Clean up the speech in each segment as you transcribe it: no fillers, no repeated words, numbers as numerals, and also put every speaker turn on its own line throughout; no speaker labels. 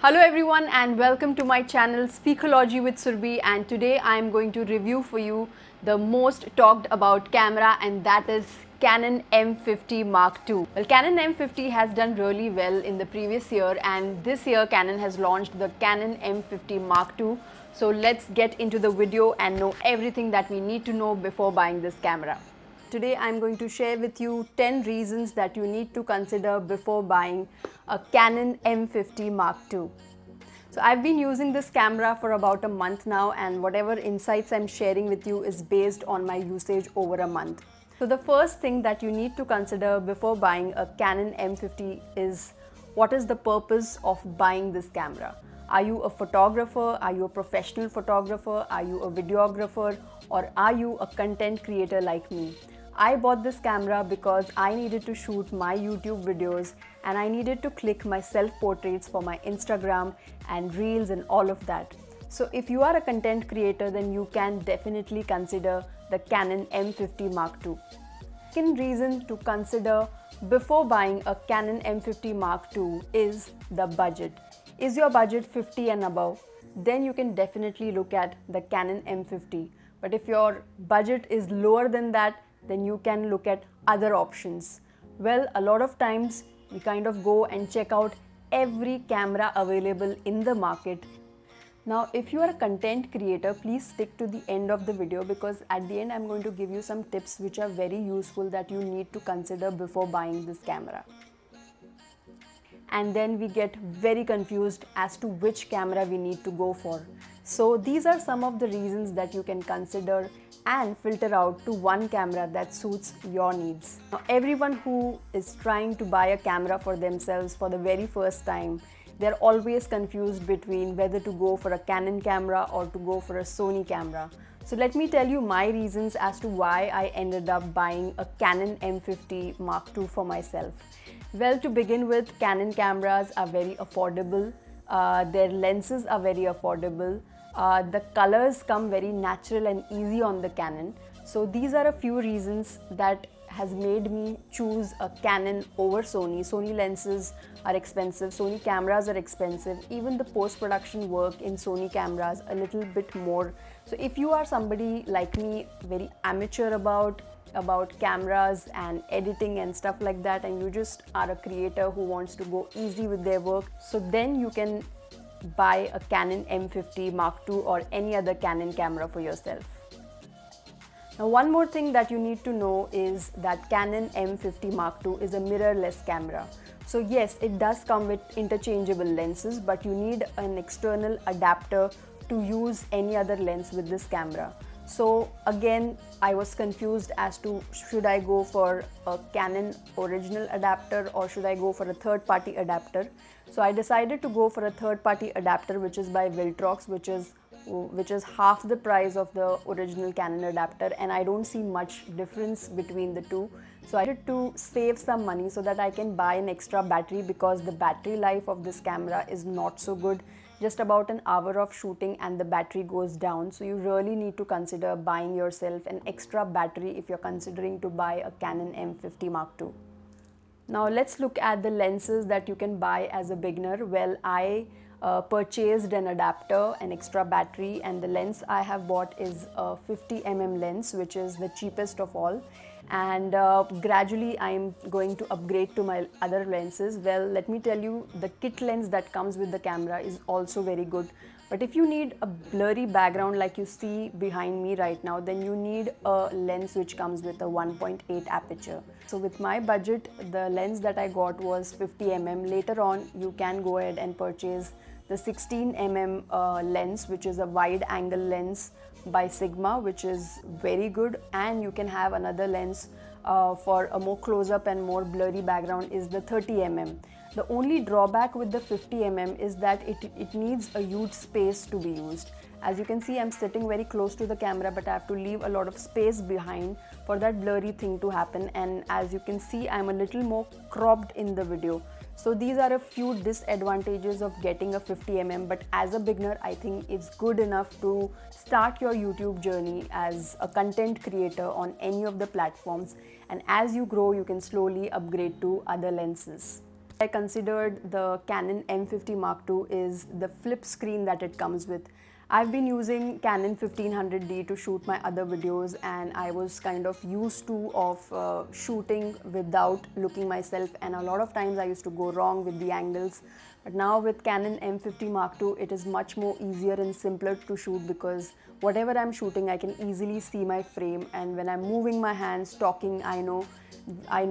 Hello everyone and welcome to my channel Speakology with Surbhi, and today I am going to review for you the most talked about camera, and that is Canon M50 Mark II. Well, Canon M50 has done really well in the previous year, and this year Canon has launched the Canon M50 Mark II. So let's get into the video and know everything that we need to know before buying this camera. Today I'm going to share with you 10 reasons that you need to consider before buying a Canon M50 Mark II. So I've been using this camera for about a month now, and whatever insights I'm sharing with you is based on my usage over a month. So the first thing that you need to consider before buying a Canon M50 is what is the purpose of buying this camera. Are you a photographer? Are you a professional photographer? Are you a videographer? Or are you a content creator like me? I bought this camera because I needed to shoot my YouTube videos and I needed to click my self-portraits for my Instagram and Reels and all of that. So if you are a content creator, then you can definitely consider the Canon M50 Mark II. Second reason to consider before buying a Canon M50 Mark II is the budget. Is your budget 50 and above? Then you can definitely look at the Canon M50. But if your budget is lower than that, then you can look at other options. Well, a lot of times we kind of go and check out every camera available in the market. Now, if you are a content creator, please stick to the end of the video, because at the end I'm going to give you some tips which are very useful that you need to consider before buying this camera. And then we get very confused as to which camera we need to go for. So these are some of the reasons that you can consider and filter out to one camera that suits your needs. Now, everyone who is trying to buy a camera for themselves for the very first time, they're always confused between whether to go for a Canon camera or to go for a Sony camera. So let me tell you my reasons as to why I ended up buying a Canon M50 Mark II for myself. Well, to begin with, Canon cameras are very affordable. Their lenses are very affordable. The colors come very natural and easy on the Canon. So these are a few reasons that has made me choose a Canon over Sony. Sony lenses are expensive, Sony cameras are expensive, even the post-production work in Sony cameras a little bit more. So if you are somebody like me, very amateur about cameras and editing and stuff like that, and you just are a creator who wants to go easy with their work, so then you can buy a Canon M50 Mark II or any other Canon camera for yourself. Now, one more thing that you need to know is that Canon M50 Mark II is a mirrorless camera. So yes, it does come with interchangeable lenses, but you need an external adapter to use any other lens with this camera. So again, I was confused as to should I go for a Canon original adapter or should I go for a third-party adapter. So I decided to go for a third-party adapter, which is by Viltrox, which is half the price of the original Canon adapter, and I don't see much difference between the two. So I had to save some money so that I can buy an extra battery, because the battery life of this camera is not so good. Just about an hour of shooting and the battery goes down. So you really need to consider buying yourself an extra battery if you're considering to buy a Canon M50 Mark II. Now let's look at the lenses that you can buy as a beginner. Well, I purchased an adapter, an extra battery, and the lens I have bought is a 50mm lens, which is the cheapest of all. And gradually I'm going to upgrade to my other lenses. Well, let me tell you, the kit lens that comes with the camera is also very good. But if you need a blurry background like you see behind me right now, then you need a lens which comes with a 1.8 aperture. So with my budget, the lens that I got was 50mm. Later on, you can go ahead and purchase the 16mm lens, which is a wide angle lens by Sigma, which is very good. And you can have another lens for a more close-up and more blurry background is the 30mm. The only drawback with the 50mm is that it needs a huge space to be used. As you can see, I'm sitting very close to the camera, but I have to leave a lot of space behind for that blurry thing to happen. And as you can see, I'm a little more cropped in the video. So these are a few disadvantages of getting a 50mm, but as a beginner, I think it's good enough to start your YouTube journey as a content creator on any of the platforms. And as you grow, you can slowly upgrade to other lenses. I considered the Canon M50 Mark II is the flip screen that it comes with. I've been using Canon 1500D to shoot my other videos, and I was kind of used to shooting without looking myself, and a lot of times I used to go wrong with the angles. But now with Canon M50 Mark II, it is much more easier and simpler to shoot because whatever I'm shooting, I can easily see my frame, and when I'm moving my hands, talking, I know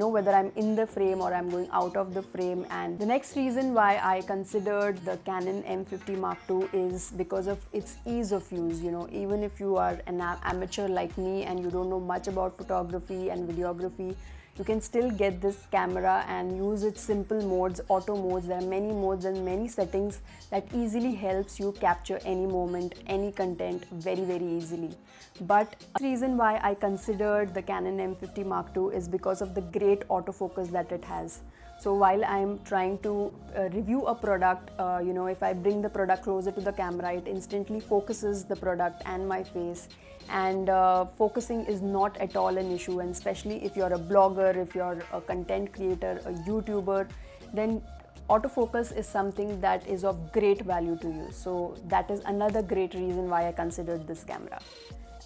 whether I'm in the frame or I'm going out of the frame. And the next reason why I considered the Canon M50 Mark II is because of its ease of use. You know, even if you are an amateur like me and you don't know much about photography and videography, you can still get this camera and use its simple modes, auto modes. There are many modes and many settings that easily helps you capture any moment, any content very, very easily. But the reason why I considered the Canon M50 Mark II is because of the great autofocus that it has. So while I'm trying to review a product, if I bring the product closer to the camera, it instantly focuses the product and my face. And focusing is not at all an issue, and especially if you're a blogger, if you're a content creator, a YouTuber, then autofocus is something that is of great value to you. So that is another great reason why I considered this camera.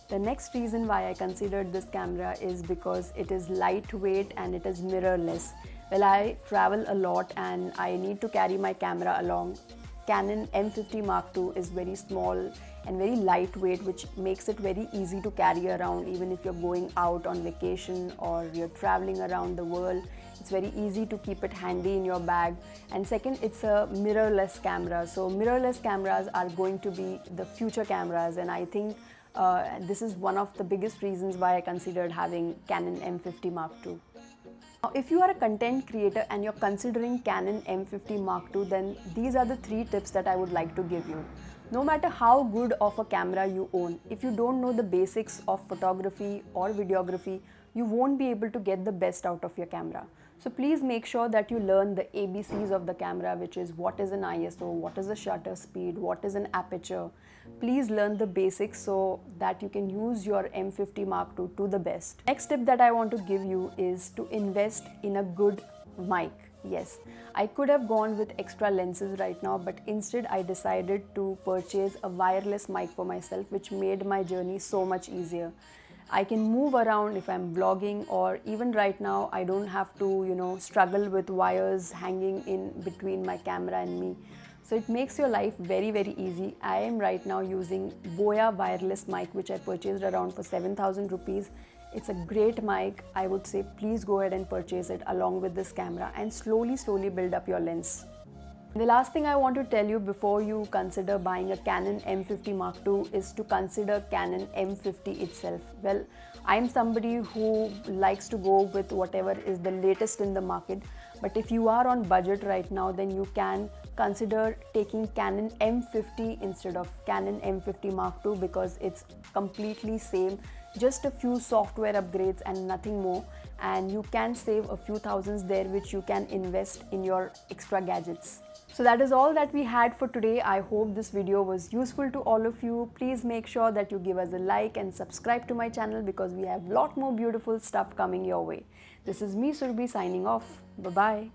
The next reason why I considered this camera is because it is lightweight and it is mirrorless. Well, I travel a lot and I need to carry my camera along. Canon M50 Mark II is very small and very lightweight, which makes it very easy to carry around even if you're going out on vacation or you're traveling around the world. It's very easy to keep it handy in your bag. And second, it's a mirrorless camera. So mirrorless cameras are going to be the future cameras, and I think this is one of the biggest reasons why I considered having Canon M50 Mark II. Now, if you are a content creator and you're considering Canon M50 Mark II, then these are the 3 tips that I would like to give you. No matter how good of a camera you own, if you don't know the basics of photography or videography, you won't be able to get the best out of your camera. So please make sure that you learn the ABCs of the camera, which is what is an ISO, what is a shutter speed, what is an aperture. Please learn the basics so that you can use your M50 Mark II to the best. Next tip that I want to give you is to invest in a good mic. Yes, I could have gone with extra lenses right now, but instead I decided to purchase a wireless mic for myself, which made my journey so much easier. I can move around if I'm vlogging, or even right now I don't have to, struggle with wires hanging in between my camera and me. So it makes your life very, very easy. I am right now using Boya wireless mic, which I purchased around for 7,000 rupees. It's a great mic. I would say please go ahead and purchase it along with this camera and slowly build up your lens. The last thing I want to tell you before you consider buying a Canon M50 Mark II is to consider Canon M50 itself. Well, I'm somebody who likes to go with whatever is the latest in the market, but if you are on budget right now, then you can consider taking Canon M50 instead of Canon M50 Mark II because it's completely same, just a few software upgrades and nothing more, and you can save a few thousands there which you can invest in your extra gadgets. So that is all that we had for today. I hope this video was useful to all of you. Please make sure that you give us a like and subscribe to my channel because we have a lot more beautiful stuff coming your way. This is me, Surbi, signing off. Bye-bye.